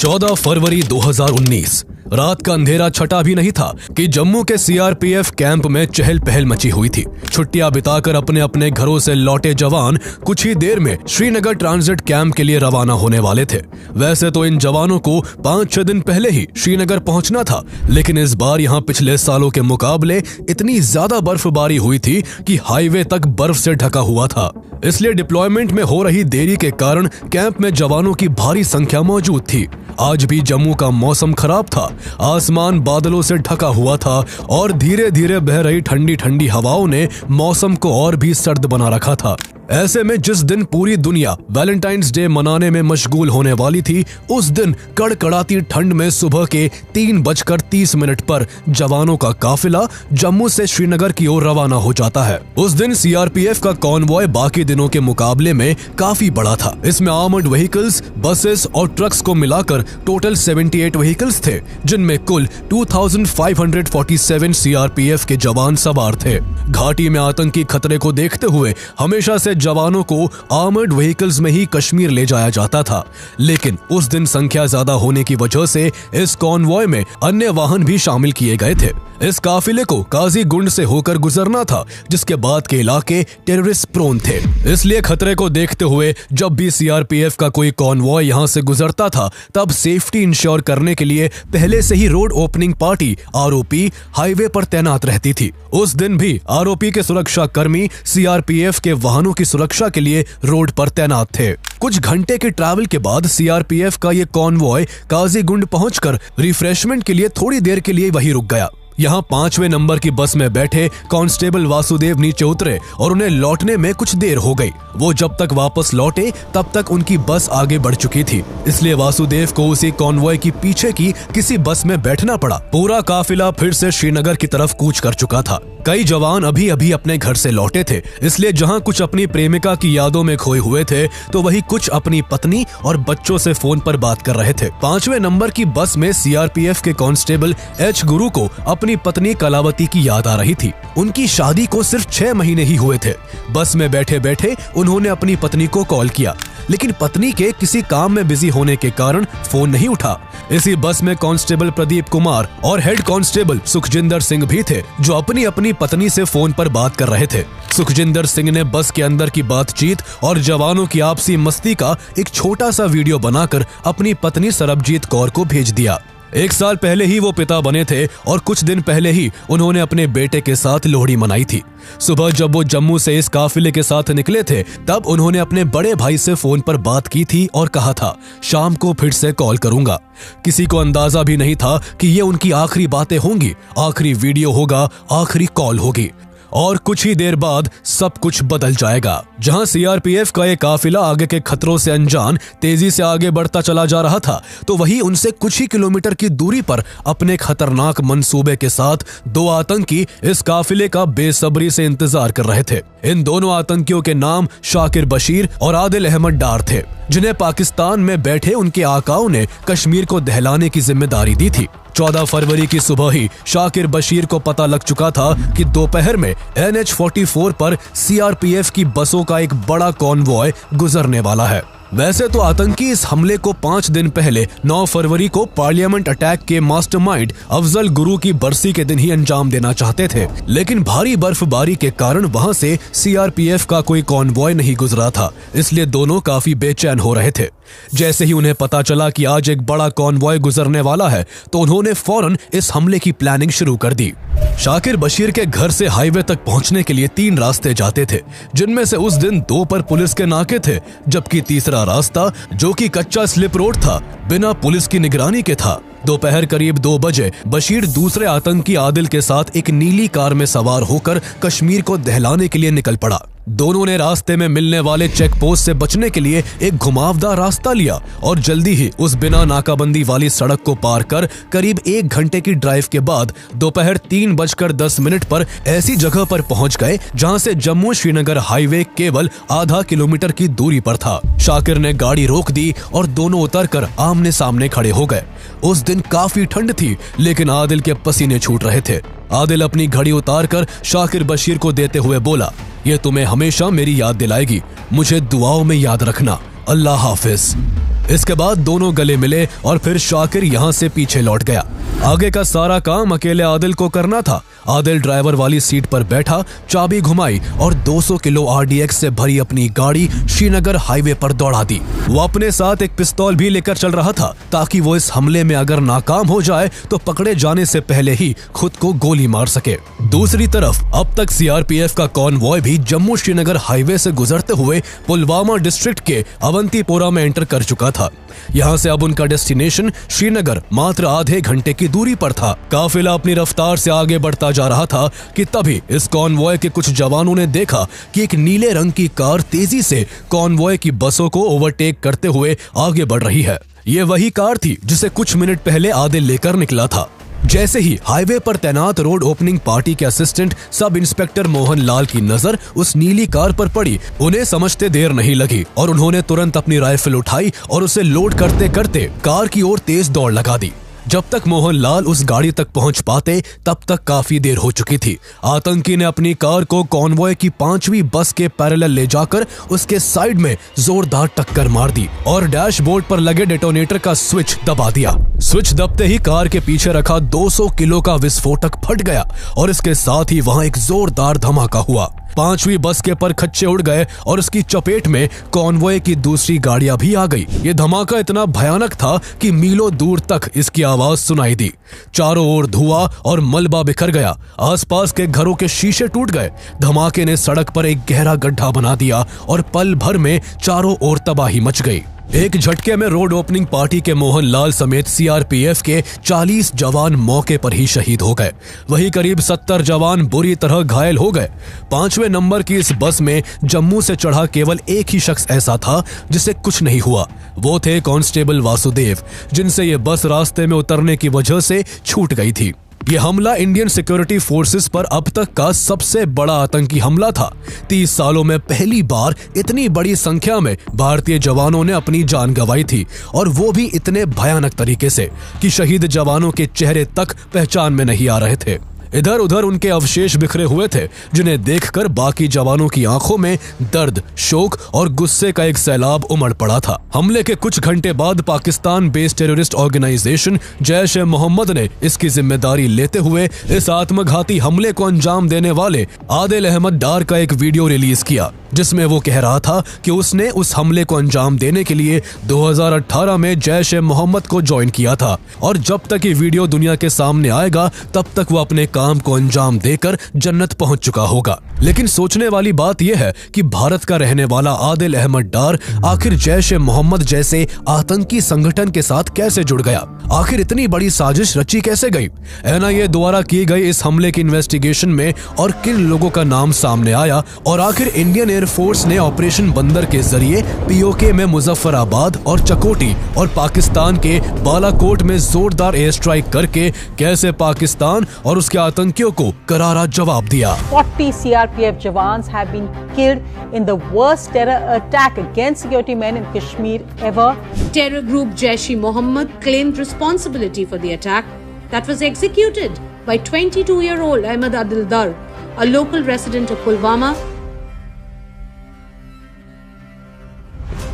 14 फरवरी 2019 रात का अंधेरा छटा भी नहीं था कि जम्मू के सीआरपीएफ कैंप में चहल पहल मची हुई थी। छुट्टियां बिताकर अपने अपने घरों से लौटे जवान कुछ ही देर में श्रीनगर ट्रांजिट कैंप के लिए रवाना होने वाले थे। वैसे तो इन जवानों को 5-6 दिन पहले ही श्रीनगर पहुंचना था, लेकिन इस बार यहां पिछले सालों के मुकाबले इतनी ज्यादा बर्फबारी हुई थी कि हाईवे तक बर्फ से ढका हुआ था। इसलिए डिप्लॉयमेंट में हो रही देरी के कारण कैंप में जवानों की भारी संख्या मौजूद थी। आज भी जम्मू का मौसम खराब था, आसमान बादलों से ढका हुआ था और धीरे धीरे बह रही ठंडी ठंडी हवाओं ने मौसम को और भी सर्द बना रखा था। ऐसे में जिस दिन पूरी दुनिया वैलेंटाइंस डे मनाने में मशगूल होने वाली थी, उस दिन कड़कड़ाती ठंड में सुबह के 3:30 पर जवानों का काफिला जम्मू से श्रीनगर की ओर रवाना हो जाता है। उस दिन सीआरपीएफ का कॉन्वॉय बाकी दिनों के मुकाबले में काफी बड़ा था। इसमें आर्मर्ड व्हीकल्स, बसेस और ट्रक्स को मिलाकर टोटल 78 व्हीकल्स थे, जिनमें कुल 2547 सीआरपीएफ के जवान सवार थे। घाटी में आतंकी खतरे को देखते हुए हमेशा से जवानों को आर्मर्ड व्हीकल्स में ही कश्मीर ले जाया जाता था, लेकिन उस दिन संख्या ज्यादा होने की वजह से इस कॉन्वॉय में अन्य वाहन भी शामिल किए गए थे। इस काफिले को काजीगुंड से होकर गुजरना था, जिसके बाद के इलाके टेररिस्ट प्रोन थे। इसलिए खतरे को देखते हुए जब भी सीआरपीएफ का कोई कॉन्वॉय यहां से गुजरता था, तब सेफ्टी इंश्योर करने के लिए पहले से ही road opening party ROP highway पर तैनात रहती थी। उस दिन भी आरओपी के सुरक्षा कर्मी सीआरपीएफ के वाहनों की सुरक्षा के लिए रोड पर तैनात थे। कुछ घंटे के ट्रैवल के बाद सीआरपीएफ का ये कॉन्वॉय काजीगुंड पहुंचकर रिफ्रेशमेंट के लिए थोड़ी देर के लिए वहीं रुक गया। यहाँ 5वें नंबर की बस में बैठे कांस्टेबल वासुदेव नीचे उतरे और उन्हें लौटने में कुछ देर हो गई। वो जब तक वापस लौटे तब तक उनकी बस आगे बढ़ चुकी थी, इसलिए वासुदेव को उसी कॉन्वॉय की पीछे की किसी बस में बैठना पड़ा। पूरा काफिला फिर से श्रीनगर की तरफ कूच कर चुका था। कई जवान अभी अभी अपने घर से लौटे थे, इसलिए जहां कुछ अपनी प्रेमिका की यादों में खोए हुए थे, तो वही कुछ अपनी पत्नी और बच्चों से फोन पर बात कर रहे थे। 5वें नंबर की बस में सीआरपीएफ के कांस्टेबल एच गुरु को अपनी पत्नी कलावती की याद आ रही थी। उनकी शादी को सिर्फ 6 महीने ही हुए थे। बस में बैठे बैठे उन्होंने अपनी पत्नी को कॉल किया, लेकिन पत्नी के किसी काम में बिजी होने के कारण फोन नहीं उठा। इसी बस में कांस्टेबल प्रदीप कुमार और हेड कांस्टेबल सुखजिंदर सिंह भी थे, जो अपनी अपनी पत्नी से फोन पर बात कर रहे थे। सुखजिंदर सिंह ने बस के अंदर की बातचीत और जवानों की आपसी मस्ती का एक छोटा सा वीडियो बनाकर अपनी पत्नी सरबजीत कौर को भेज दिया। 1 साल पहले ही वो पिता बने थे और कुछ दिन पहले ही उन्होंने अपने बेटे के साथ लोहड़ी मनाई थी। सुबह जब वो जम्मू से इस काफिले के साथ निकले थे, तब उन्होंने अपने बड़े भाई से फोन पर बात की थी और कहा था शाम को फिर से कॉल करूंगा। किसी को अंदाजा भी नहीं था कि ये उनकी आखिरी बातें होंगी, आखिरी वीडियो होगा, आखिरी कॉल होगी। और कुछ ही देर बाद सब कुछ बदल जाएगा। जहां सीआरपीएफ का एक काफिला आगे के खतरों से अनजान तेजी से आगे बढ़ता चला जा रहा था, तो वहीं उनसे कुछ ही किलोमीटर की दूरी पर अपने खतरनाक मंसूबे के साथ 2 आतंकी इस काफिले का बेसब्री से इंतजार कर रहे थे। इन दोनों आतंकियों के नाम शाकिर बशीर और आदिल अहमद डार थे, जिन्हें पाकिस्तान में बैठे उनके आकाओं ने कश्मीर को दहलाने की जिम्मेदारी दी थी। 14 फरवरी की सुबह ही शाकिर बशीर को पता लग चुका था कि दोपहर में NH-44 पर सीआरपीएफ की बसों का एक बड़ा कॉन्वॉय गुजरने वाला है। वैसे तो आतंकी इस हमले को 5 दिन पहले 9 फरवरी को पार्लियामेंट अटैक के मास्टरमाइंड अफजल गुरु की बरसी के दिन ही अंजाम देना चाहते थे, लेकिन भारी बर्फबारी के कारण वहां से सीआरपीएफ का कोई कॉन्वॉय नहीं गुजरा था, इसलिए दोनों काफी बेचैन हो रहे थे। जैसे ही उन्हें पता चला कि आज एक बड़ा कॉन्वॉय गुजरने वाला है, तो उन्होंने फौरन इस हमले की प्लानिंग शुरू कर दी। शाकिर बशीर के घर से हाईवे तक पहुंचने के लिए 3 रास्ते जाते थे, जिनमें से उस दिन 2 पर पुलिस के नाके थे, जबकि तीसरा रास्ता, जो कि कच्चा स्लिप रोड था, बिना पुलिस की निगरानी के था। दोपहर करीब 2 बजे बशीर दूसरे आतंकी आदिल के साथ एक नीली कार में सवार होकर कश्मीर को दहलाने के लिए निकल पड़ा। दोनों ने रास्ते में मिलने वाले चेक पोस्ट से बचने के लिए एक घुमावदार रास्ता लिया और जल्दी ही उस बिना नाकाबंदी वाली सड़क को पार कर करीब 1 घंटे की ड्राइव के बाद दोपहर 3:10 पर ऐसी जगह पर पहुंच गए जहां से जम्मू श्रीनगर हाईवे केवल आधा किलोमीटर की दूरी पर था। शाकिर ने गाड़ी रोक दी और दोनों उतरकर आमने सामने खड़े हो गए। उस दिन काफी ठंड थी, लेकिन आदिल के पसीने छूट रहे थे। आदिल अपनी घड़ी उतारकर शाकिर बशीर को देते हुए बोला, ये तुम्हें हमेशा मेरी याद दिलाएगी, मुझे दुआओं में याद रखना, अल्लाह हाफिज। इसके बाद दोनों गले मिले और फिर शाकिर यहाँ से पीछे लौट गया। आगे का सारा काम अकेले आदिल को करना था। आदिल ड्राइवर वाली सीट पर बैठा, चाबी घुमाई और 200 किलो आरडीएक्स से भरी अपनी गाड़ी श्रीनगर हाईवे पर दौड़ा दी। वो अपने साथ एक पिस्तौल भी लेकर चल रहा था ताकि वो इस हमले में अगर नाकाम हो जाए तो पकड़े जाने से पहले ही खुद को गोली मार सके। दूसरी तरफ अब तक सीआरपीएफ का कॉन्वॉय भी जम्मू श्रीनगर हाईवे से गुजरते हुए पुलवामा डिस्ट्रिक्ट के अवंतीपोरा में एंटर कर चुका था। यहाँ से अब उनका डेस्टिनेशन श्रीनगर मात्र आधे घंटे की दूरी पर था। काफिला अपनी रफ्तार से आगे बढ़ता जा रहा था कि तभी इस कॉन्वॉय के कुछ जवानों ने देखा कि एक नीले रंग की कार तेजी से कॉन्वॉय की बसों को ओवरटेक करते हुए आगे बढ़ रही है। ये वही कार थी जिसे कुछ मिनट पहले आदिल लेकर निकला था। जैसे ही हाईवे पर तैनात रोड ओपनिंग पार्टी के assistant sub inspector Mohan Lal की नजर उस नीली कार पर पड़ी, उन्हें समझते देर नहीं लगी और उन्होंने तुरंत अपनी राइफल उठाई और उसे लोड करते करते कार की ओर तेज दौड़ लगा दी। जब तक मोहन लाल उस गाड़ी तक पहुंच पाते तब तक काफी देर हो चुकी थी। आतंकी ने अपनी कार को कॉन्वॉय की 5वीं बस के पैरेलल ले जाकर उसके साइड में जोरदार टक्कर मार दी और डैशबोर्ड पर लगे डेटोनेटर का स्विच दबा दिया। स्विच दबते ही कार के पीछे रखा 200 किलो का विस्फोटक फट गया और इसके साथ ही वहां एक जोरदार धमाका हुआ। 5वीं बस के परखच्चे उड़ गए और उसकी चपेट में कॉन्वॉय की दूसरी गाड़ियां भी आ गई। ये धमाका इतना भयानक था कि मीलों दूर तक इसकी आवाज सुनाई दी। चारों ओर धुआं और मलबा बिखर गया। आसपास के घरों के शीशे टूट गए। धमाके ने सड़क पर एक गहरा गड्ढा बना दिया और पल भर में चारों ओर तबाही मच गई। एक झटके में रोड ओपनिंग पार्टी के मोहन लाल समेत सीआरपीएफ के 40 जवान मौके पर ही शहीद हो गए। वहीं करीब 70 जवान बुरी तरह घायल हो गए। 5वें नंबर की इस बस में जम्मू से चढ़ा केवल एक ही शख्स ऐसा था जिसे कुछ नहीं हुआ। वो थे कांस्टेबल वासुदेव, जिनसे ये बस रास्ते में उतरने की वजह से छूट गई थी। ये हमला इंडियन सिक्योरिटी फोर्सेस पर अब तक का सबसे बड़ा आतंकी हमला था। 30 सालों में पहली बार इतनी बड़ी संख्या में भारतीय जवानों ने अपनी जान गंवाई थी और वो भी इतने भयानक तरीके से कि शहीद जवानों के चेहरे तक पहचान में नहीं आ रहे थे। इधर उधर उनके अवशेष बिखरे हुए थे, जिन्हें देखकर बाकी जवानों की आंखों में दर्द, शोक और गुस्से का एक सैलाब उमड़ पड़ा था। हमले के कुछ घंटे बाद Pakistan based terrorist organization Jaish e Mohammed ने इसकी जिम्मेदारी लेते हुए इस आत्मघाती हमले को अंजाम देने वाले आदिल अहमद डार का एक वीडियो रिलीज किया, जिसमें वो कह रहा था कि उसने उस हमले को अंजाम देने के लिए 2018 में जैश ए मोहम्मद को ज्वाइन किया था और जब तक ये वीडियो दुनिया के सामने आएगा तब तक वो अपने काम को अंजाम देकर जन्नत पहुंच चुका होगा। लेकिन सोचने वाली बात यह है कि भारत का रहने वाला आदिल अहमद डार आखिर जैश ए मोहम्मद जैसे आतंकी संगठन के साथ कैसे जुड़ गया? आखिर इतनी बड़ी साजिश रची कैसे गई? एनआईए द्वारा की गई इस हमले की इन्वेस्टिगेशन में और किन लोगों का नाम सामने आया और आखिर इंडियन एयरफोर्स ने ऑपरेशन बंदर के जरिए पीओके में मुजफ्फराबाद और चकोटी और पाकिस्तान के बालाकोट में जोरदार एयर स्ट्राइक करके कैसे पाकिस्तान और उसके आतंकियों को करारा जवाब दिया। 40 CRPF jawans have been killed in the worst terror attack against security men in Kashmir ever. Terror group Jaish-e-Mohammed claimed responsibility for the attack that was executed by 22-year-old Ahmad Adil Dar, a local resident of Pulwama.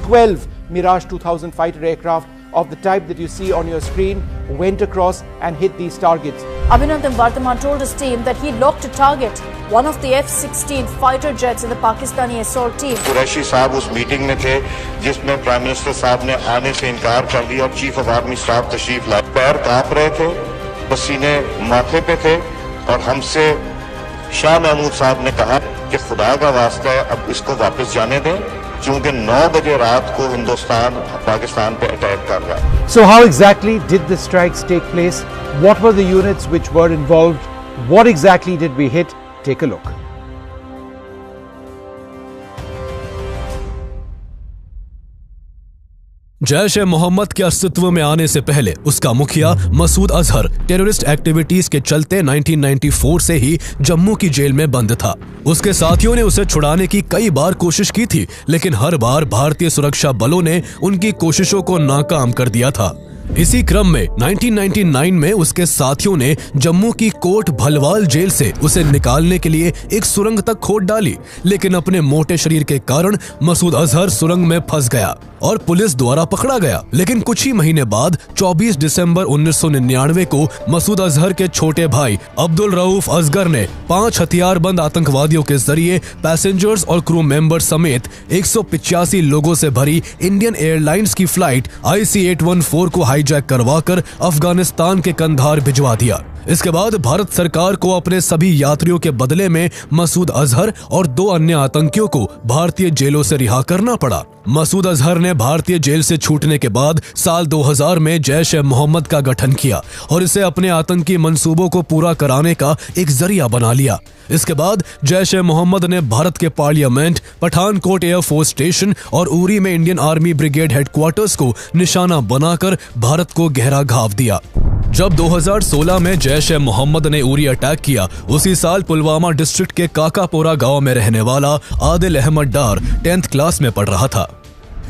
12 Mirage 2000 fighter aircraft of the type that you see on your screen went across and hit these targets. Abhinandan Vardhaman told his team that he locked a target, one of the F-16 fighter jets in the Pakistani assault team. Qureshi साहब उस meeting में थे जिसमें prime minister साहब ने आने से इनकार कर दिया और चीफ ऑफ आर्मी स्टाफ तशरीफ लाए। पैर कांप रहे थे, पसीने माथे पे थे और हमसे शाह महमूद साहब ने कहा कि खुदा का वास्ता है अब इसको वापस जाने दें, क्योंकि 9 बजे रात को हिंदुस्तान पाकिस्तान पे अटैक कर रहा है। So how exactly did the strikes take place? What were the units which were involved? What exactly did we hit? Take a look. Jaish e Mohammad के अस्तित्व में आने से पहले उसका मुखिया मसूद अजहर टेररिस्ट एक्टिविटीज के चलते 1994 से ही जम्मू की जेल में बंद था। उसके साथियों ने उसे छुड़ाने की कई बार कोशिश की थी, लेकिन हर बार भारतीय सुरक्षा बलों ने उनकी कोशिशों को नाकाम कर दिया था। इसी क्रम में 1999 में उसके साथियों ने जम्मू की कोट भलवाल जेल से उसे निकालने के लिए एक सुरंग तक खोद डाली, लेकिन अपने मोटे शरीर के कारण मसूद अजहर सुरंग में फंस गया और पुलिस द्वारा पकड़ा गया। लेकिन कुछ ही महीने बाद 24 दिसंबर 1999 को मसूद अजहर के छोटे भाई अब्दुल रऊफ असगर ने 5 हथियारबंद आतंकवादियों के जरिए पैसेंजर्स और क्रू मेंबर समेत 185 लोगों से भरी इंडियन एयरलाइंस की फ्लाइट IC-814 को हाईजैक करवाकर अफगानिस्तान के कंधार भिजवा दिया। इसके बाद भारत सरकार को अपने सभी यात्रियों के बदले में मसूद अजहर और 2 अन्य आतंकियों को भारतीय जेलों से रिहा करना पड़ा। मसूद अजहर ने भारतीय जेल से छूटने के बाद साल 2000 में जैश-ए-मोहम्मद का गठन किया और इसे अपने आतंकी मंसूबों को पूरा कराने का एक जरिया बना लिया। इसके बाद जैश-ए-मोहम्मद ने भारत के पार्लियामेंट, पठानकोट एयरफोर्स स्टेशन और उरी में इंडियन आर्मी ब्रिगेड हेडक्वार्टर्स को निशाना बनाकर भारत को गहरा घाव दिया। जब 2016 में जैश-ए-मोहम्मद ने उरी अटैक किया, उसी साल पुलवामा डिस्ट्रिक्ट के काकापोरा गांव में रहने वाला आदिल अहमद डार 10th क्लास में पढ़ रहा था।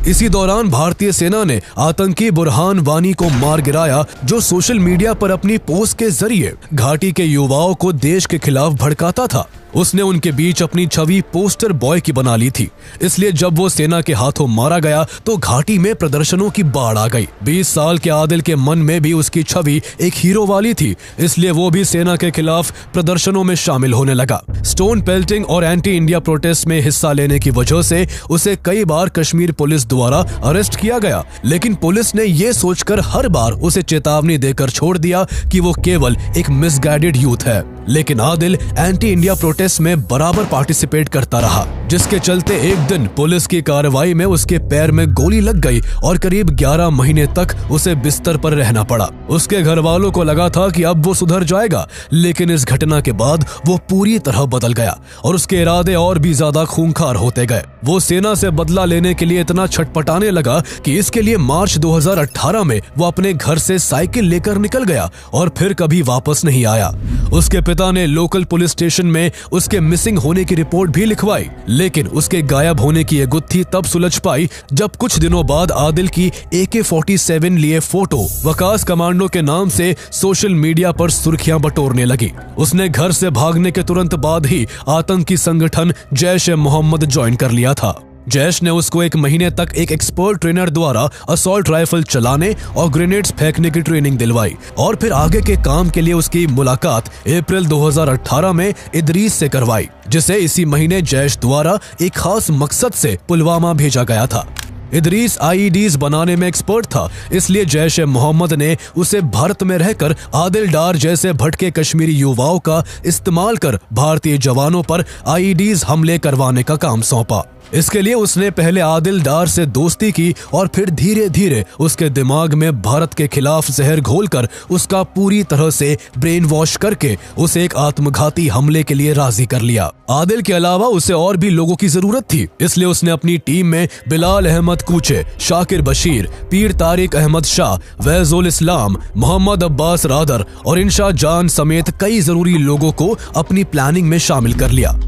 इसी दौरान भारतीय सेना ने आतंकी बुरहान वानी को मार गिराया, जो सोशल मीडिया पर अपनी पोस्ट के जरिए घाटी के युवाओं को देश के खिलाफ भड़काता था। उसने उनके बीच अपनी छवि पोस्टर बॉय की बना ली थी, इसलिए जब वो सेना के हाथों मारा गया तो घाटी में प्रदर्शनों की बाढ़ आ गई। 20 साल के आदिल के मन में भी उसकी छवि एक हीरो वाली थी, इसलिए वो भी सेना के खिलाफ प्रदर्शनों में शामिल होने लगा। स्टोन पेल्टिंग और एंटी इंडिया प्रोटेस्ट में हिस्सा लेने की वजह से उसे कई बार कश्मीर पुलिस द्वारा अरेस्ट किया गया, लेकिन पुलिस ने ये सोचकर हर बार उसे चेतावनी देकर छोड़ दिया कि वो केवल एक मिसगाइडेड यूथ है। लेकिन आदिल एंटी इंडिया प्रोटेस्ट में बराबर पार्टिसिपेट करता रहा, जिसके चलते एक दिन पुलिस की कार्रवाई में उसके पैर में गोली लग गई और करीब 11 महीने तक उसे बिस्तर पर रहना पड़ा। उसके घर वालों को लगा था कि अब वो सुधर जाएगा, लेकिन इस घटना के बाद वो पूरी तरह बदल गया और उसके इरादे और भी ज्यादा खूंखार होते गए। वो सेना से बदला लेने के लिए इतना छटपटाने लगा कि इसके लिए मार्च 2018 में वो अपने घर से साइकिल लेकर निकल गया और फिर कभी वापस नहीं आया। उसके पिता ने लोकल पुलिस स्टेशन में उसके मिसिंग होने की रिपोर्ट भी लिखवाई, लेकिन उसके गायब होने की ये गुत्थी तब सुलझ पाई जब कुछ दिनों बाद आदिल की AK-47 लिए फोटो वकास कमांडो के नाम से सोशल मीडिया पर सुर्खियां बटोरने लगी। उसने घर से भागने के तुरंत बाद ही आतंकी संगठन जैश-ए-मोहम्मद ज्वाइन कर लिया था। जैश ने उसको 1 महीने तक एक एक्सपर्ट ट्रेनर द्वारा असॉल्ट राइफल चलाने और ग्रेनेड्स फेंकने की ट्रेनिंग दिलवाई और फिर आगे के काम के लिए उसकी मुलाकात अप्रैल 2018 में इदरीस से करवाई, जिसे इसी महीने जैश द्वारा एक खास मकसद से पुलवामा भेजा गया था। इदरीस IEDs बनाने में एक्सपर्ट था, इसलिए जैश-ए-मोहम्मद ने उसे भारत में रहकर आदिल डार जैसे भटके कश्मीरी युवाओं का इस्तेमाल कर भारतीय जवानों पर IEDs हमले करवाने का काम सौंपा। इसके लिए उसने पहले आदिल डार से दोस्ती की और फिर धीरे धीरे उसके दिमाग में भारत के खिलाफ जहर घोलकर उसका पूरी तरह से ब्रेन वॉश करके उसे एक आत्मघाती हमले के लिए राजी कर लिया। आदिल के अलावा उसे और भी लोगों की जरूरत थी, इसलिए उसने अपनी टीम में बिलाल अहमद कूचे, शाकिर बशीर, पीर तारिक अहमद शाह, वैजुल इस्लाम, मोहम्मद अब्बास रादर और इंशा जान समेत कई जरूरी लोगों को अपनी प्लानिंग में शामिल कर लिया।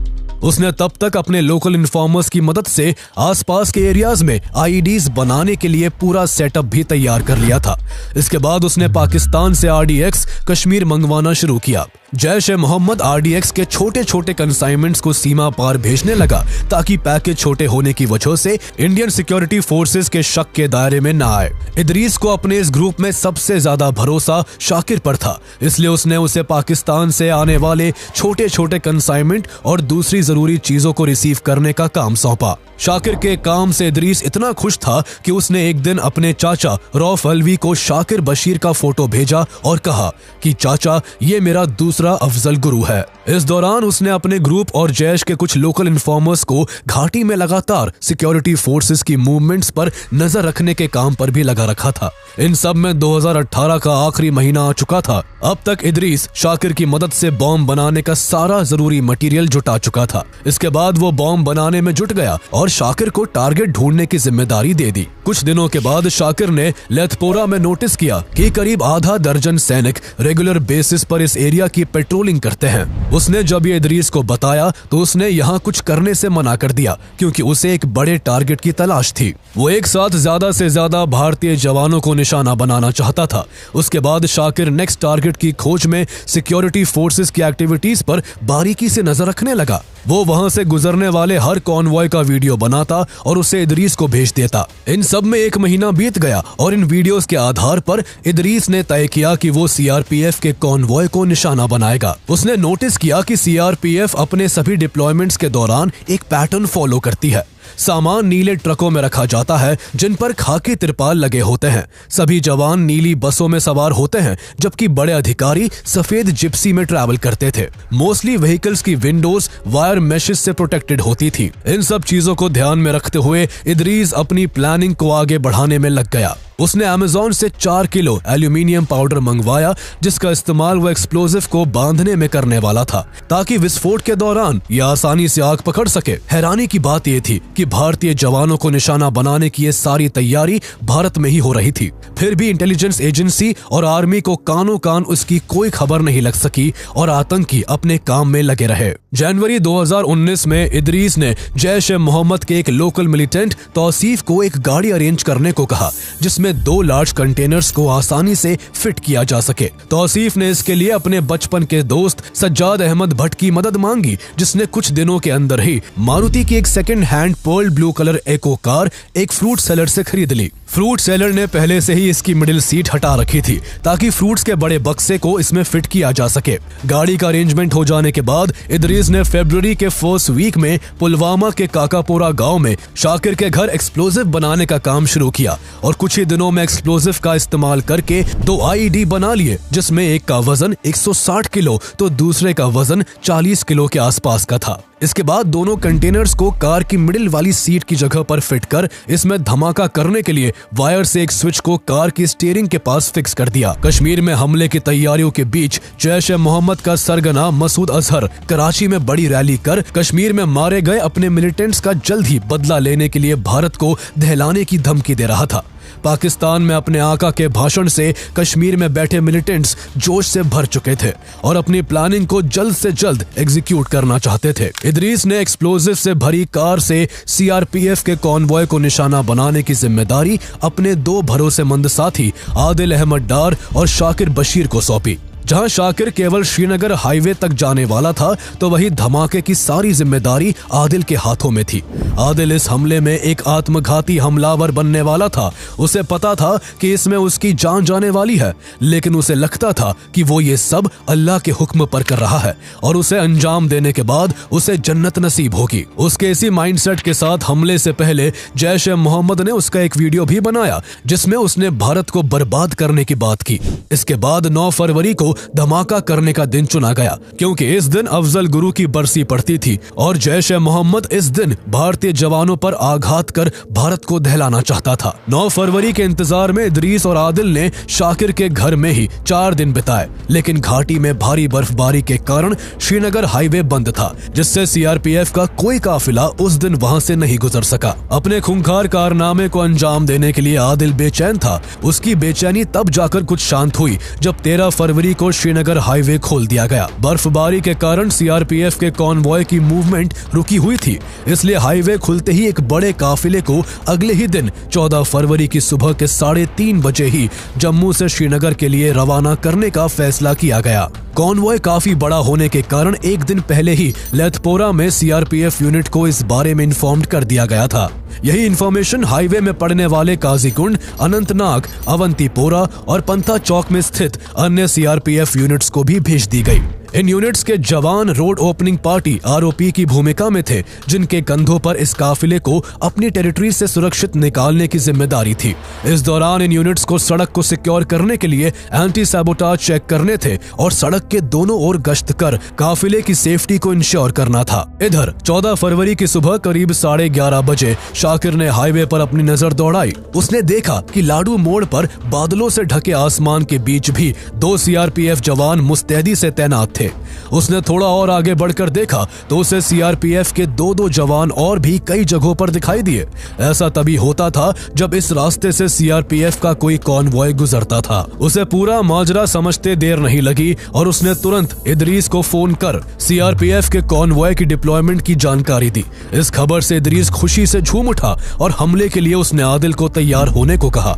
उसने तब तक अपने लोकल इन्फॉर्मर्स की मदद से आसपास के एरियाज में IEDs बनाने के लिए पूरा सेटअप भी तैयार कर लिया था। इसके बाद उसने पाकिस्तान से RDX कश्मीर मंगवाना शुरू किया। जैश-ए-मोहम्मद RDX के छोटे छोटे कंसाइनमेंट्स को सीमा पार भेजने लगा ताकि पैकेज छोटे होने की वजह से इंडियन सिक्योरिटी फोर्सेस के शक के दायरे में न आए। इदरीस को अपने इस ग्रुप में सबसे ज्यादा भरोसा शाकिर पर था, इसलिए उसने उसे पाकिस्तान से आने वाले छोटे छोटे कंसाइनमेंट और दूसरी जरूरी चीजों को रिसीव करने का काम सौंपा। शाकिर के काम से इदरीस इतना खुश था कि उसने एक दिन अपने चाचा रौफ अलवी को शाकिर बशीर का फोटो भेजा और कहा कि चाचा, ये मेरा दूसरा अफजल गुरु है। इस दौरान उसने अपने ग्रुप और जैश के कुछ लोकल इन्फॉर्मर्स को घाटी में लगातार सिक्योरिटी फोर्सेस की मूवमेंट्स पर नजर रखने के काम पर भी लगा रखा था। इन सब में 2018 का आखिरी महीना आ चुका था। अब तक इदरीस शाकिर की मदद से बॉम्ब बनाने का सारा जरूरी मटेरियल जुटा चुका था। इसके बाद वो बॉम्ब बनाने में जुट गया और शाकिर को टारगेट ढूंढने की जिम्मेदारी दे दी। कुछ दिनों के बाद शाकिर ने लेथपोरा में नोटिस किया कि करीब आधा दर्जन सैनिक रेगुलर बेसिस पर इस एरिया की पेट्रोलिंग करते हैं। उसने जब ये इदरीस को बताया तो उसने यहाँ कुछ करने से मना कर दिया क्योंकि उसे एक बड़े टारगेट की तलाश थी। वो एक साथ ज्यादा से ज्यादा भारतीय जवानों को निशाना बनाना चाहता था। उसके बाद शाकिर नेक्स्ट टारगेट की खोज में सिक्योरिटी फोर्सेस की एक्टिविटीज पर बारीकी से नजर रखने लगा। वो वहां से गुजरने वाले हर कॉन्वॉय का वीडियो बनाता और उसे इदरीस को भेज देता। इन सब में 1 महीना बीत गया और इन वीडियोस के आधार पर इदरीस ने तय किया कि वो सीआरपीएफ के कॉन्वॉय को निशाना बनाएगा। उसने नोटिस किया कि सीआरपीएफ अपने सभी डिप्लॉयमेंट्स के दौरान एक पैटर्न फॉलो करती है। सामान नीले ट्रकों में रखा जाता है जिन पर खाकी तिरपाल लगे होते हैं। सभी जवान नीली बसों में सवार होते हैं जबकि बड़े अधिकारी सफेद जिप्सी में ट्रैवल करते थे। मोस्टली व्हीकल्स की विंडोज वायर मेशेस से प्रोटेक्टेड होती थी। इन सब चीजों को ध्यान में रखते हुए इदरीस अपनी प्लानिंग को आगे बढ़ाने में लग गया। उसने अमेज़न से 4 किलो एल्यूमिनियम पाउडर मंगवाया जिसका इस्तेमाल वो एक्सप्लोजिव को बांधने में करने वाला था ताकि विस्फोट के दौरान यह आसानी से आग पकड़ सके। हैरानी की बात यह थी कि भारतीय जवानों को निशाना बनाने की ये सारी तैयारी भारत में ही हो रही थी। फिर भी इंटेलिजेंस एजेंसी और आर्मी को कानों कान उसकी कोई खबर नहीं लग सकी और आतंकी अपने काम में लगे रहे। जनवरी 2019 में इदरीस ने जैश-ए-मोहम्मद के एक लोकल मिलिटेंट तौसीफ को एक गाड़ी अरेंज करने को कहा जिसमें 2 लार्ज कंटेनर्स को आसानी से फिट किया जा सके। तौसीफ ने इसके लिए अपने बचपन के दोस्त सज्जाद अहमद भट्ट की मदद मांगी जिसने कुछ दिनों के अंदर ही मारुति की एक second hand pearl blue colour Eeco car एक फ्रूट सेलर से खरीद ली। फ्रूट सेलर ने पहले से ही इसकी मिडिल सीट हटा रखी थी ताकि फ्रूट्स के बड़े बक्से को इसमें फिट किया जा सके। गाड़ी का अरेंजमेंट हो जाने के बाद इदरीस ने फरवरी के फर्स्ट वीक में पुलवामा के काकापोरा गांव में शाकिर के घर एक्सप्लोजिव बनाने का काम शुरू किया और कुछ ही दिनों में एक्सप्लोजिव का इस्तेमाल करके 2 आईईडी बना लिए जिसमें एक का वजन 160 किलो तो दूसरे का वजन 40 किलो के आसपास का था। इसके बाद दोनों कंटेनर्स को कार की मिडिल वाली सीट की जगह पर फिट कर इसमें धमाका करने के लिए वायर से एक स्विच को कार की स्टीयरिंग के पास फिक्स कर दिया। कश्मीर में हमले की तैयारियों के बीच जैश-ए-मोहम्मद का सरगना मसूद अजहर कराची में बड़ी रैली कर कश्मीर में मारे गए अपने मिलिटेंट्स का जल्द ही बदला लेने के लिए भारत को दहलाने की धमकी दे रहा था। पाकिस्तान में अपने आका के भाषण से कश्मीर में बैठे मिलिटेंट्स जोश से भर चुके थे और अपनी प्लानिंग को जल्द से जल्द एग्जीक्यूट करना चाहते थे। इदरीस ने एक्सप्लोजिव से भरी कार से सीआरपीएफ के कॉन्वॉय को निशाना बनाने की जिम्मेदारी अपने 2 भरोसेमंद साथी आदिल अहमद डार और शाकिर बशीर को सौंपी। जहां शाकिर केवल श्रीनगर हाईवे तक जाने वाला था तो वही धमाके की सारी जिम्मेदारी आदिल के हाथों में थी। आदिल इस हमले में एक आत्मघाती हमलावर बनने वाला था। उसे पता था कि इसमें उसकी जान जाने वाली है लेकिन उसे लगता था कि वो ये सब अल्लाह के हुक्म पर कर रहा है और उसे अंजाम देने के बाद उसे जन्नत नसीब होगी। उसके इसी माइंडसेट के साथ हमले से पहले जैश-ए-मोहम्मद ने उसका एक वीडियो भी बनाया जिसमें उसने भारत को बर्बाद करने की बात की। इसके बाद 9 फरवरी को धमाका करने का दिन चुना गया क्योंकि इस दिन अफजल गुरु की बरसी पड़ती थी और जैश-ए-मोहम्मद इस दिन भारतीय जवानों पर आघात कर भारत को दहलाना चाहता था। 9 फरवरी के इंतजार में इदरीस और आदिल ने शाकिर के घर में ही 4 दिन बिताए लेकिन घाटी में भारी बर्फबारी के कारण श्रीनगर हाईवे बंद था जिससे सीआरपीएफ का कोई काफिला उस दिन वहां से नहीं गुजर सका। अपने खूंखार कारनामे को अंजाम देने के लिए आदिल बेचैन था। उसकी बेचैनी तब जाकर कुछ शांत हुई जब 13 फरवरी को श्रीनगर हाईवे खोल दिया गया। बर्फबारी के कारण सीआरपीएफ के कॉन्वॉय की मूवमेंट रुकी हुई थी इसलिए हाईवे खुलते ही एक बड़े काफिले को अगले ही दिन 14 फरवरी की सुबह के 3:30 बजे ही जम्मू से श्रीनगर के लिए रवाना करने का फैसला किया गया। कॉन्वॉय काफी बड़ा होने के कारण एक दिन पहले ही लेथपोरा में सीआरपीएफ यूनिट को इस बारे में इन्फॉर्म्ड कर दिया गया था। यही इन्फॉर्मेशन हाईवे में पड़ने वाले काजीकुंड, अनंतनाग, अवंतीपोरा और पंथा चौक में स्थित अन्य सीआरपीएफ यूनिट्स को भी भेज दी गई। इन यूनिट्स के जवान रोड ओपनिंग पार्टी आरओपी की भूमिका में थे जिनके कंधों पर इस काफिले को अपनी टेरिटरी से सुरक्षित निकालने की जिम्मेदारी थी। इस दौरान इन यूनिट्स को सड़क को सिक्योर करने के लिए एंटी सैबोटाज चेक करने थे और सड़क के दोनों ओर गश्त कर काफिले की सेफ्टी को इंश्योर करना था। इधर 14 फरवरी की सुबह करीब 11:30 बजे शाकिर ने हाईवे पर अपनी नजर दौड़ाई। उसने देखा कि लाडू मोड़ पर बादलों से ढके आसमान के बीच भी 2 सीआरपीएफ जवान मुस्तैदी से तैनात थे। थे। उसने थोड़ा और आगे बढ़कर देखा तो उसे सीआरपीएफ के 2-2 जवान और भी कई जगहों पर दिखाई दिए। ऐसा तभी होता था जब इस रास्ते से सीआरपीएफ का कोई कॉन्वॉय गुजरता था। उसे पूरा माजरा समझते देर नहीं लगी और उसने तुरंत इदरीस को फोन कर सीआरपीएफ के कॉन्वॉय की डिप्लॉयमेंट की जानकारी दी। इस खबर से इदरीस खुशी से झूम उठा और हमले के लिए उसने आदिल को तैयार होने को कहा।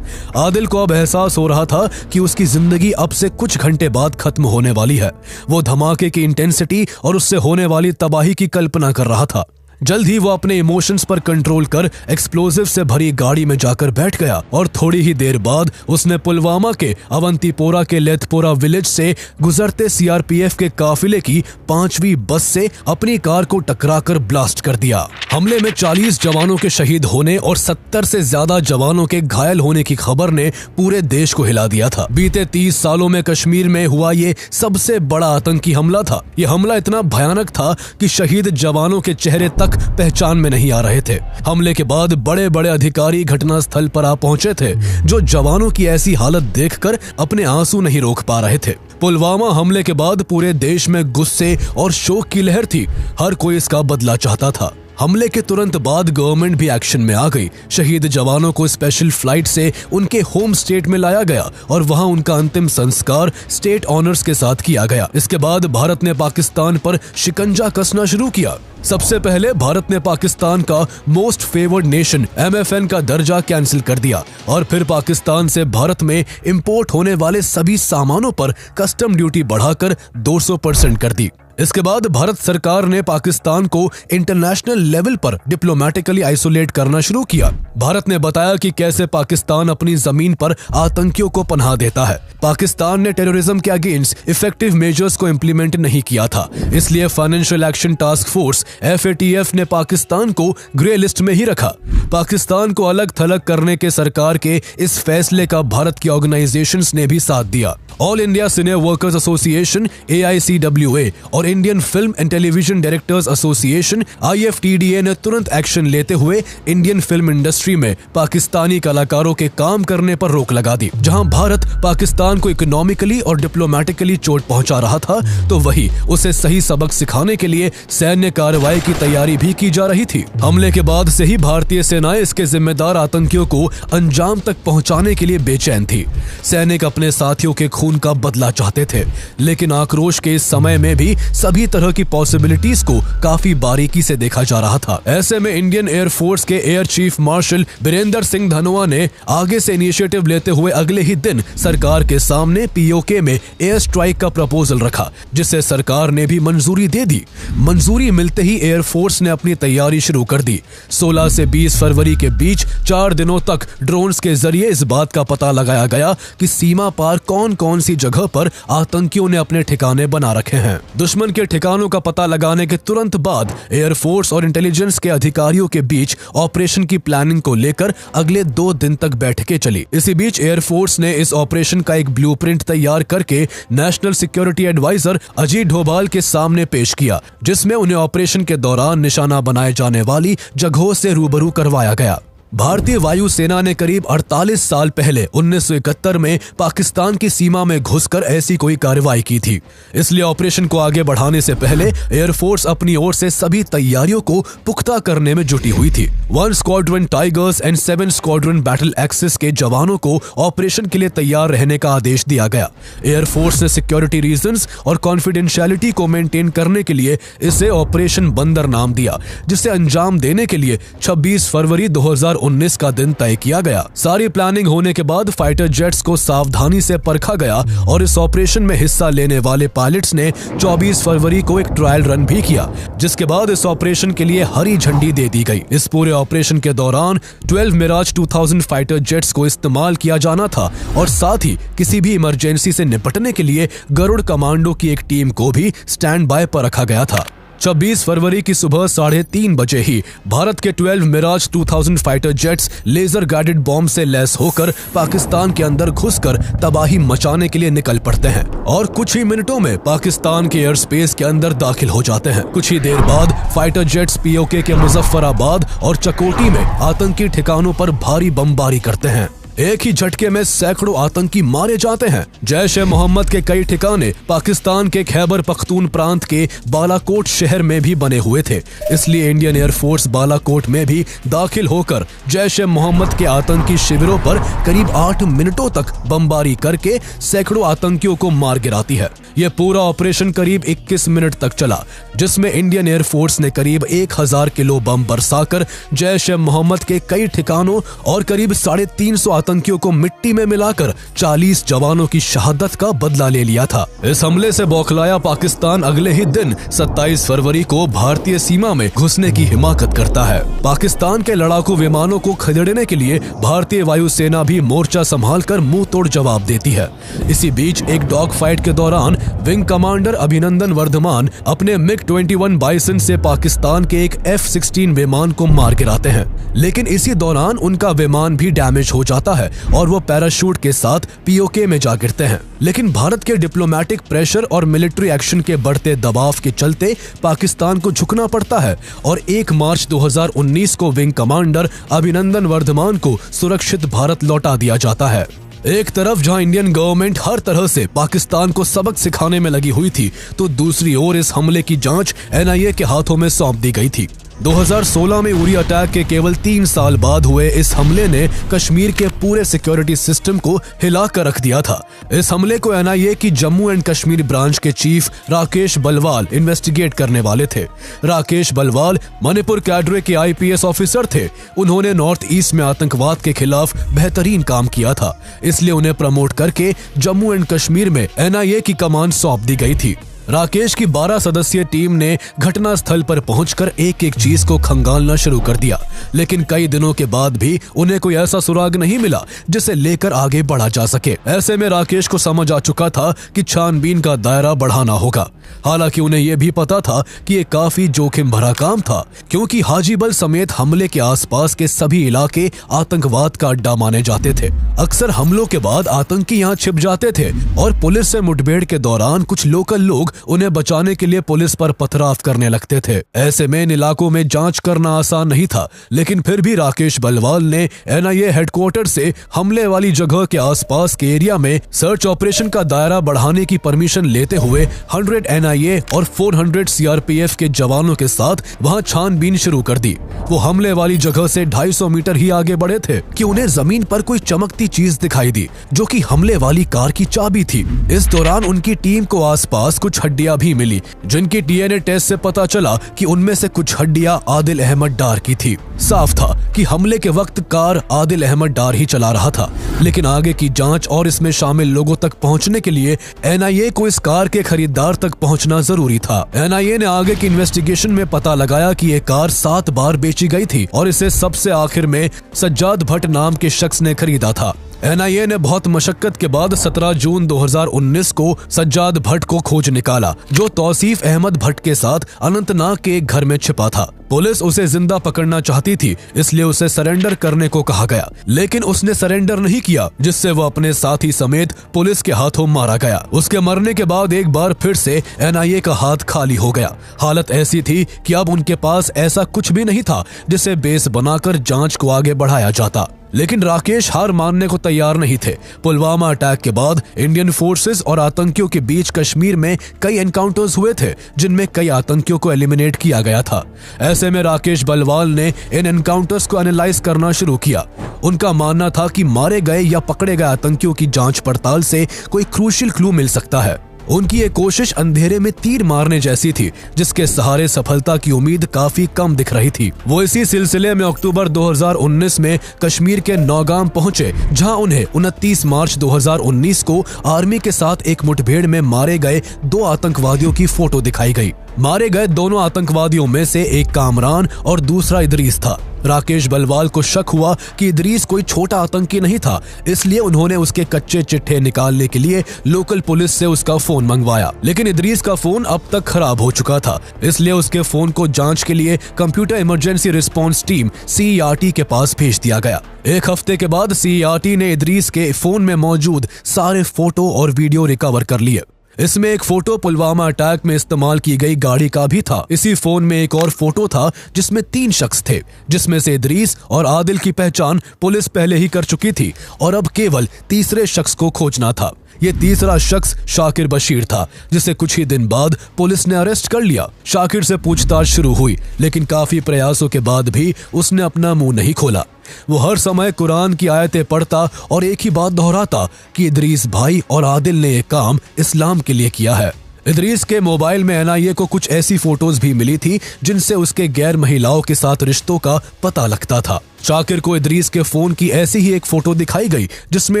आदिल को अब एहसास हो रहा था कि उसकी जिंदगी अब से कुछ घंटे बाद खत्म होने वाली है। वो धमाके की इंटेंसिटी और उससे होने वाली तबाही की कल्पना कर रहा था। जल्द ही वो अपने इमोशंस पर कंट्रोल कर एक्सप्लोजिव से भरी गाड़ी में जाकर बैठ गया और थोड़ी ही देर बाद उसने पुलवामा के अवंतीपोरा के लेथपोरा विलेज से गुजरते सीआरपीएफ के काफिले की 5वीं बस से अपनी कार को टकराकर ब्लास्ट कर दिया। हमले में 40 जवानों के शहीद होने और 70 से ज्यादा जवानों के घायल होने की खबर ने पूरे देश को हिला दिया था। बीते 30 सालों में कश्मीर में हुआ ये सबसे बड़ा आतंकी हमला था। ये हमला इतना भयानक था कि शहीद जवानों के चेहरे तक पहचान में नहीं आ रहे थे। हमले के बाद बड़े बड़े अधिकारी घटनास्थल पर आ पहुंचे थे, जो जवानों की ऐसी हालत देखकर अपने आंसू नहीं रोक पा रहे थे। पुलवामा हमले के बाद पूरे देश में गुस्से और शोक की लहर थी। हर कोई इसका बदला चाहता था। हमले के तुरंत बाद गवर्नमेंट भी एक्शन में आ गई। शहीद जवानों को स्पेशल फ्लाइट से उनके होम स्टेट में लाया गया और वहां उनका अंतिम संस्कार स्टेट ऑनर्स के साथ किया गया। इसके बाद भारत ने पाकिस्तान पर शिकंजा कसना शुरू किया। सबसे पहले भारत ने पाकिस्तान का मोस्ट फेवर्ड नेशन MFN का दर्जा कैंसिल कर दिया और फिर पाकिस्तान से भारत में इंपोर्ट होने वाले सभी सामानों पर कस्टम ड्यूटी बढ़ाकर 200% कर दी। इसके बाद भारत सरकार ने पाकिस्तान को इंटरनेशनल लेवल पर डिप्लोमेटिकली आइसोलेट करना शुरू किया। भारत ने बताया कि कैसे पाकिस्तान अपनी जमीन पर आतंकियों को पनाह देता है। पाकिस्तान ने टेररिज्म के अगेंस्ट इफेक्टिव मेजर्स को इम्प्लीमेंट नहीं किया था, इसलिए financial action task force FATF ने पाकिस्तान को ग्रे लिस्ट में ही रखा। पाकिस्तान को अलग थलग करने के सरकार के इस फैसले का भारत की ऑर्गेनाइजेशंस ने भी साथ दिया। All India senior workers association AICWA और Indian film and television directors association IFTDA ने तुरंत एक्शन लेते हुए इंडियन फिल्म इंडस्ट्री में पाकिस्तानी कलाकारों के काम करने पर रोक लगा दी। जहां भारत पाकिस्तान को इकोनॉमिकली और डिप्लोमेटिकली चोट पहुंचा रहा था, तो वही उसे सही सबक सिखाने के लिए सैन्य कार्रवाई की तैयारी भी की जा रही थी। हमले के बाद से ही भारतीय सेनाएं इसके जिम्मेदार आतंकियों को अंजाम तक पहुंचाने के लिए बेचैन थी। सैनिक अपने साथियों के खून का बदला चाहते थे, लेकिन आक्रोश के इस समय में भी सभी तरह की पॉसिबिलिटीज को काफी बारीकी से देखा जा रहा था। ऐसे में इंडियन एयरफोर्स के air chief marshal Birendra Singh Dhanoa ने आगे से इनिशिएटिव लेते हुए अगले ही दिन सरकार के सामने POK में एयर स्ट्राइक का प्रपोजल रखा, जिसे सरकार ने भी मंजूरी दे दी। मंजूरी मिलते ही एयरफोर्स ने अपनी तैयारी शुरू कर दी। 16 से 20 फरवरी के बीच 4 दिनों तक ड्रोन्स के जरिए इस बात का पता लगाया गया कि सीमा पार कौन कौन सी जगह पर आतंकियों ने अपने ठिकाने बना रखे हैं। दुश्मन के ठिकानों का पता लगाने के तुरंत बाद एयरफोर्स और इंटेलिजेंस के अधिकारियों के बीच ऑपरेशन की प्लानिंग को लेकर अगले 2 दिन तक बैठकें चली। इसी बीच एयरफोर्स ने इस ऑपरेशन का एक ब्लूप्रिंट तैयार करके national security adviser Ajit Doval के सामने पेश किया, जिसमें उन्हें ऑपरेशन के दौरान निशाना बनाए जाने वाली जगहों से रूबरू करवाया गया। भारतीय वायुसेना ने करीब 48 साल पहले 1971 में पाकिस्तान की सीमा में घुसकर ऐसी कोई कार्रवाई की थी। इसलिए ऑपरेशन को आगे बढ़ाने से पहले एयरफोर्स अपनी ओर से सभी तैयारियों को पुख्ता करने में जुटी हुई थी। 1 squadron tigers and 7 squadron battle axis के जवानों को ऑपरेशन के लिए तैयार रहने का आदेश दिया गया। एयरफोर्स ने सिक्योरिटी रीजंस और कॉन्फिडेंशियलिटी को मेंटेन करने के लिए इसे ऑपरेशन बंदर नाम दिया, जिसे अंजाम देने के लिए 26 फरवरी 2019 का दिन तय किया गया। सारी प्लानिंग होने के बाद फाइटर जेट्स को सावधानी से परखा गया और इस ऑपरेशन में हिस्सा लेने वाले पायलट्स ने 24 फरवरी को एक ट्रायल रन भी किया, जिसके बाद इस ऑपरेशन के लिए हरी झंडी दे दी गई। इस पूरे ऑपरेशन के दौरान 12 मिराज 2000 फाइटर जेट्स को इस्तेमाल किया जाना था और साथ ही किसी भी इमरजेंसी से निपटने के लिए गरुड़ कमांडो की एक टीम को भी स्टैंड बाय पर रखा गया था। 26 फरवरी की सुबह 3:30 बजे ही भारत के 12 Mirage 2000 fighter jets laser guided bomb से लैस होकर पाकिस्तान के अंदर घुसकर तबाही मचाने के लिए निकल पड़ते हैं और कुछ ही मिनटों में पाकिस्तान के एयर स्पेस के अंदर दाखिल हो जाते हैं। कुछ ही देर बाद फाइटर जेट्स POK के मुजफ्फराबाद और चकोटी में आतंकी ठिकानों पर भारी बमबारी करते हैं। एक ही झटके में सैकड़ों आतंकी मारे जाते हैं। जैश ए मोहम्मद के कई ठिकाने पाकिस्तान के खैबर पख्तून प्रांत के बालाकोट शहर में भी बने हुए थे, इसलिए इंडियन एयरफोर्स बालाकोट में भी दाखिल होकर जैश ए मोहम्मद के आतंकी शिविरों पर करीब 8 मिनटों तक बमबारी करके सैकड़ों आतंकियों को मार गिराती है। यह पूरा ऑपरेशन करीब 21 मिनट तक चला, जिसमें इंडियन एयरफोर्स ने करीब 1000 किलो बम बरसाकर जैश ए मोहम्मद के कई ठिकानों और करीब 350 आतंकियों को मिट्टी में मिलाकर 40 जवानों की शहादत का बदला ले लिया था। इस हमले से बौखलाया पाकिस्तान अगले ही दिन 27 फरवरी को भारतीय सीमा में घुसने की हिमाकत करता है। पाकिस्तान के लड़ाकू विमानों को खदेड़ने के लिए भारतीय वायुसेना भी मोर्चा संभालकर मुंह तोड़ जवाब देती है। इसी बीच एक डॉग फाइट के दौरान विंग कमांडर अभिनंदन वर्धमान अपने MiG-21 बाइसन से पाकिस्तान के एक F-16 विमान को मार गिराते हैं, लेकिन इसी दौरान उनका विमान भी डैमेज हो जाता है और वो पैराशूट के साथ POK में जा गिरते हैं। लेकिन भारत के डिप्लोमेटिक प्रेशर और मिलिट्री एक्शन के बढ़ते दबाव के चलते पाकिस्तान को झुकना पड़ता है और 1 मार्च 2019 को विंग कमांडर अभिनंदन वर्धमान को सुरक्षित भारत लौटा दिया जाता है। एक तरफ जहां इंडियन गवर्नमेंट हर तरह से पाकिस्तान को सबक सिखाने में लगी हुई थी, तो दूसरी ओर इस हमले की जांच NIA के हाथों में सौंप दी गई थी। 2016 में उरी अटैक के केवल 3 साल बाद हुए इस हमले ने कश्मीर के पूरे सिक्योरिटी सिस्टम को हिला कर रख दिया था। इस हमले को NIA की जम्मू एंड कश्मीर ब्रांच के चीफ राकेश बलवाल इन्वेस्टिगेट करने वाले थे। राकेश बलवाल मणिपुर कैडरे के IPS ऑफिसर थे। उन्होंने नॉर्थ ईस्ट में आतंकवाद के खिलाफ बेहतरीन काम किया था, इसलिए उन्हें प्रमोट करके जम्मू एंड कश्मीर में NIA की कमान सौंप दी गई थी। राकेश की 12 सदस्यीय टीम ने घटना स्थल पर पहुंचकर एक एक चीज को खंगालना शुरू कर दिया, लेकिन कई दिनों के बाद भी उन्हें कोई ऐसा सुराग नहीं मिला जिसे लेकर आगे बढ़ा जा सके। ऐसे में राकेश को समझ आ चुका था कि छानबीन का दायरा बढ़ाना होगा। हालांकि उन्हें यह भी पता था कि ये काफी जोखिम भरा काम था, क्योंकि हाजीबल समेत हमले के आसपास के सभी इलाके आतंकवाद का अड्डा माने जाते थे। अक्सर हमलों के बाद आतंकी यहाँ छिप जाते थे और पुलिस से मुठभेड़ के दौरान कुछ लोकल लोग उन्हें बचाने के लिए पुलिस पर पथराव करने लगते थे। ऐसे में इन इलाकों में जांच करना आसान नहीं था, लेकिन फिर भी राकेश बलवाल ने NIA हेडक्वार्टर से हमले वाली जगह के आसपास के एरिया में सर्च ऑपरेशन का दायरा बढ़ाने की परमिशन लेते हुए 100 NIA और 400 CRPF के जवानों के साथ वहां छानबीन शुरू कर दी। वो हमले वाली जगह से 250 मीटर ही आगे बढ़े थे कि उन्हें जमीन पर कोई चमकती चीज दिखाई दी, जो कि हमले वाली कार की चाबी थी। इस दौरान उनकी टीम को आसपास कुछ हड्डियां भी मिली, जिनकी DNA टेस्ट से पता चला कि उनमें से कुछ हड्डियां आदिल अहमद डार की थी। साफ था कि हमले के वक्त कार आदिल अहमद डार ही चला रहा था, लेकिन आगे की जांच और इसमें शामिल लोगों तक पहुंचने के लिए NIA को इस कार के खरीदार तक पहुंचना जरूरी था। NIA ने आगे की इन्वेस्टिगेशन में पता लगाया कि ये कार 7 बार बेची गई थी और इसे सबसे आखिर में सज्जाद भट्ट नाम के शख्स ने खरीदा था। NIA ने बहुत मशक्कत के बाद 17 जून 2019 को सज्जाद भट्ट को खोज निकाला, जो तौसीफ अहमद भट्ट के साथ अनंतनाग के एक घर में छिपा था। पुलिस उसे जिंदा पकड़ना चाहती थी, इसलिए उसे सरेंडर करने को कहा गया, लेकिन उसने सरेंडर नहीं किया, जिससे वो अपने साथी समेत पुलिस के हाथों मारा गया। उसके मरने के बाद एक बार फिर से NIA का हाथ खाली हो गया। हालत ऐसी थी कि अब उनके पास ऐसा कुछ भी नहीं था जिसे बेस बनाकर जांच को आगे बढ़ाया जाता। लेकिन राकेश हार मानने को तैयार नहीं थे। पुलवामा अटैक के बाद इंडियन फोर्सेस और आतंकियों के बीच कश्मीर में कई एनकाउंटर्स हुए थे, जिनमें कई आतंकियों को एलिमिनेट किया गया था। ऐसे में राकेश बलवाल ने इन एनकाउंटर्स को एनालाइज करना शुरू किया। उनका मानना था कि मारे गए या पकड़े गए आतंकियों की जांच पड़ताल से कोई क्रूशियल क्लू मिल सकता है। उनकी ये कोशिश अंधेरे में तीर मारने जैसी थी, जिसके सहारे सफलता की उम्मीद काफी कम दिख रही थी। वो इसी सिलसिले में अक्टूबर 2019 में कश्मीर के नौगाम पहुंचे, जहां उन्हें 29 मार्च 2019 को आर्मी के साथ एक मुठभेड़ में मारे गए 2 आतंकवादियों की फोटो दिखाई गई। मारे गए दोनों आतंकवादियों में से एक कामरान और दूसरा इदरीस था। राकेश बलवाल को शक हुआ कि इदरीस कोई छोटा आतंकी नहीं था, इसलिए उन्होंने उसके कच्चे चिट्ठे निकालने के लिए लोकल पुलिस से उसका फोन मंगवाया। लेकिन इदरीस का फोन अब तक खराब हो चुका था, इसलिए उसके फोन को जांच के लिए computer emergency response team CERT के पास भेज दिया गया। एक हफ्ते के बाद CERT ने इदरीस के फोन में मौजूद सारे फोटो और वीडियो रिकवर कर लिए। इसमें एक फोटो पुलवामा अटैक में इस्तेमाल की गई गाड़ी का भी था। इसी फोन में एक और फोटो था जिसमें 3 शख्स थे, जिसमें से इदरीस और आदिल की पहचान पुलिस पहले ही कर चुकी थी और अब केवल तीसरे शख्स को खोजना था। ये तीसरा शख्स शाकिर बशीर था, जिसे कुछ ही दिन बाद पुलिस ने अरेस्ट कर लिया। शाकिर से पूछताछ शुरू हुई, लेकिन काफी प्रयासों के बाद भी उसने अपना मुंह नहीं खोला। वो हर समय कुरान की आयतें पढ़ता और एक ही बात दोहराता कि इदरीस भाई और आदिल ने ये काम इस्लाम के लिए किया है। इदरीस के मोबाइल में एनआईए को कुछ ऐसी फोटोज भी मिली थी जिनसे उसके गैर महिलाओं के साथ रिश्तों का पता लगता था। शाकिर को इदरीस के फोन की ऐसी ही एक फोटो दिखाई गई जिसमें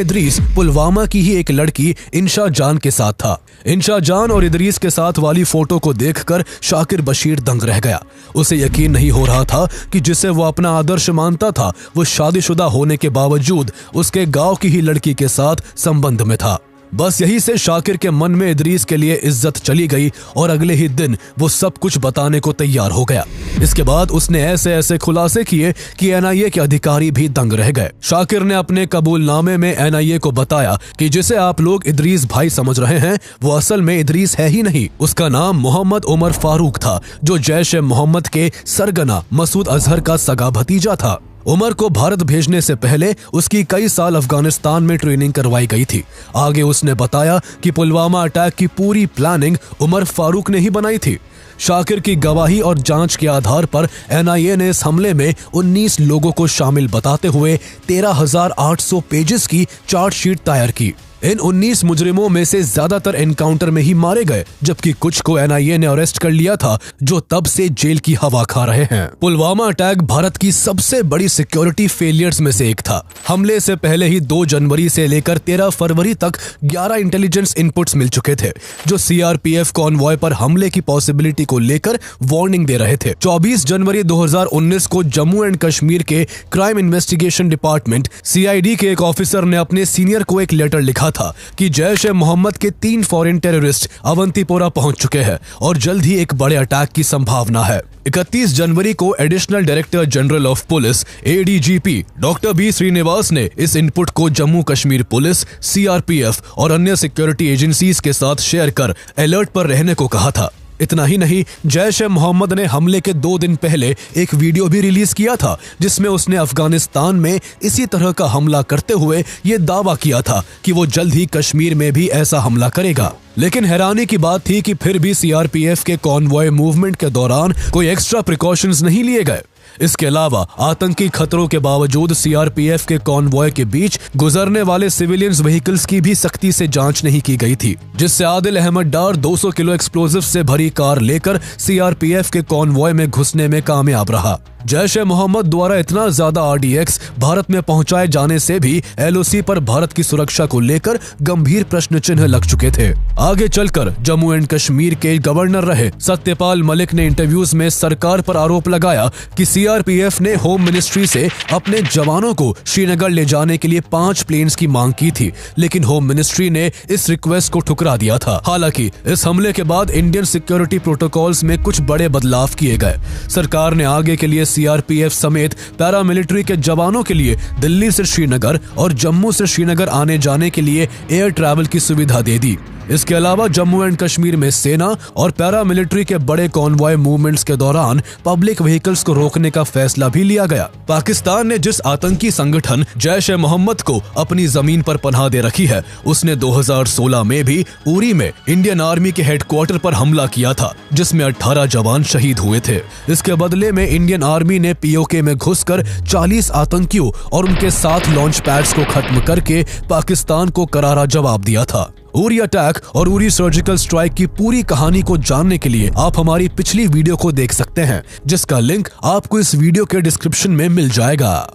इदरीस पुलवामा की ही एक लड़की इंशा जान के साथ था। इंशा जान और इदरीस के साथ वाली फोटो को देखकर शाकिर बशीर दंग रह गया। उसे यकीन नहीं हो रहा था कि जिसे वो अपना आदर्श मानता था वो शादीशुदा होने के बावजूद उसके गांव की ही लड़की के साथ संबंध में था। बस यही से शाकिर के मन में इदरीस के लिए इज्जत चली गई और अगले ही दिन वो सब कुछ बताने को तैयार हो गया। इसके बाद उसने ऐसे ऐसे खुलासे किए कि एनआईए के अधिकारी भी दंग रह गए। शाकिर ने अपने कबूलनामे में एनआईए को बताया कि जिसे आप लोग इदरीस भाई समझ रहे हैं वो असल में इदरीस है ही नहीं। उसका नाम मोहम्मद उमर फारूक था, जो जैश ए मोहम्मद के सरगना मसूद अजहर का सगा भतीजा था। उमर को भारत भेजने से पहले उसकी कई साल अफगानिस्तान में ट्रेनिंग करवाई गई थी। आगे उसने बताया कि पुलवामा अटैक की पूरी प्लानिंग उमर फारूक ने ही बनाई थी। शाकिर की गवाही और जांच के आधार पर एनआईए ने इस हमले में 19 लोगों को शामिल बताते हुए 13,800 पेजेस की चार्जशीट तैयार की। इन 19 मुजरिमों में से ज्यादातर एनकाउंटर में ही मारे गए, जबकि कुछ को एनआईए ने अरेस्ट कर लिया था, जो तब से जेल की हवा खा रहे हैं। पुलवामा अटैक भारत की सबसे बड़ी सिक्योरिटी फेलियर्स में से एक था। हमले से पहले ही 2 जनवरी से लेकर 13 फरवरी तक 11 इंटेलिजेंस इनपुट्स मिल चुके थे, जो सीआरपीएफ कॉन्वॉय पर हमले की पॉसिबिलिटी को लेकर वार्निंग दे रहे थे। 24 जनवरी 2019 को जम्मू एंड कश्मीर के क्राइम इन्वेस्टिगेशन डिपार्टमेंट सीआईडी के एक ऑफिसर ने अपने सीनियर को एक लेटर लिखा था कि जैश ए मोहम्मद के 3 फॉरेन टेररिस्ट अवंतीपोरा पहुंच चुके हैं और जल्द ही एक बड़े अटैक की संभावना है। 31 जनवरी को additional director general of police ADGP doctor B Srinivas ने इस इनपुट को जम्मू कश्मीर पुलिस, सीआरपीएफ और अन्य सिक्योरिटी एजेंसीज के साथ शेयर कर अलर्ट पर रहने को कहा था। इतना ही नहीं, जैश ए मोहम्मद ने हमले के 2 दिन पहले एक वीडियो भी रिलीज किया था जिसमें उसने अफगानिस्तान में इसी तरह का हमला करते हुए ये दावा किया था कि वो जल्द ही कश्मीर में भी ऐसा हमला करेगा। लेकिन हैरानी की बात थी कि फिर भी सीआरपीएफ के कॉन्वॉय मूवमेंट के दौरान कोई एक्स्ट्रा प्रिकॉशंस नहीं लिए गए। इसके अलावा आतंकी खतरों के बावजूद सीआरपीएफ के कॉन्वॉय के बीच गुजरने वाले सिविलियंस व्हीकल्स की भी सख्ती से जांच नहीं की गई थी, जिससे आदिल अहमद डार 200 किलो एक्सप्लोजिव से भरी कार लेकर सीआरपीएफ के कॉन्वॉय में घुसने में कामयाब रहा। जैश ए मोहम्मद द्वारा इतना ज्यादा आरडीएक्स भारत में पहुंचाए जाने से भी एलओसी पर भारत की सुरक्षा को लेकर गंभीर प्रश्न चिन्ह लग चुके थे। आगे चलकर जम्मू एंड कश्मीर के गवर्नर रहे सत्यपाल मलिक ने इंटरव्यूज में सरकार पर आरोप लगाया कि सीआरपीएफ ने होम मिनिस्ट्री से अपने जवानों को श्रीनगर ले जाने के लिए 5 प्लेन्स की मांग की थी, लेकिन होम मिनिस्ट्री ने इस रिक्वेस्ट को ठुकरा दिया था। हालांकि इस हमले के बाद इंडियन सिक्योरिटी प्रोटोकॉल्स में कुछ बड़े बदलाव किए गए। सरकार ने आगे के लिए सीआरपीएफ समेत पैरामिलिट्री के जवानों के लिए दिल्ली से श्रीनगर और जम्मू से श्रीनगर आने जाने के लिए एयर ट्रैवल की सुविधा दे दी। इसके अलावा जम्मू एंड कश्मीर में सेना और पैरामिलिट्री के बड़े कॉन्वॉय मूवमेंट्स के दौरान पब्लिक व्हीकल्स को रोकने का फैसला भी लिया गया। पाकिस्तान ने जिस आतंकी संगठन जैश ए मोहम्मद को अपनी जमीन पर पनाह दे रखी है, उसने 2016 में भी उरी में इंडियन आर्मी के हेडक्वार्टर पर हमला किया था, जिसमें 18 जवान शहीद हुए थे। इसके बदले में इंडियन आर्मी ने पीओके में घुसकर 40 आतंकियों और उनके 7 लॉन्च पैड्स को खत्म करके पाकिस्तान को करारा जवाब दिया था। उरी अटैक और उरी सर्जिकल स्ट्राइक की पूरी कहानी को जानने के लिए आप हमारी पिछली वीडियो को देख सकते हैं, जिसका लिंक आपको इस वीडियो के डिस्क्रिप्शन में मिल जाएगा।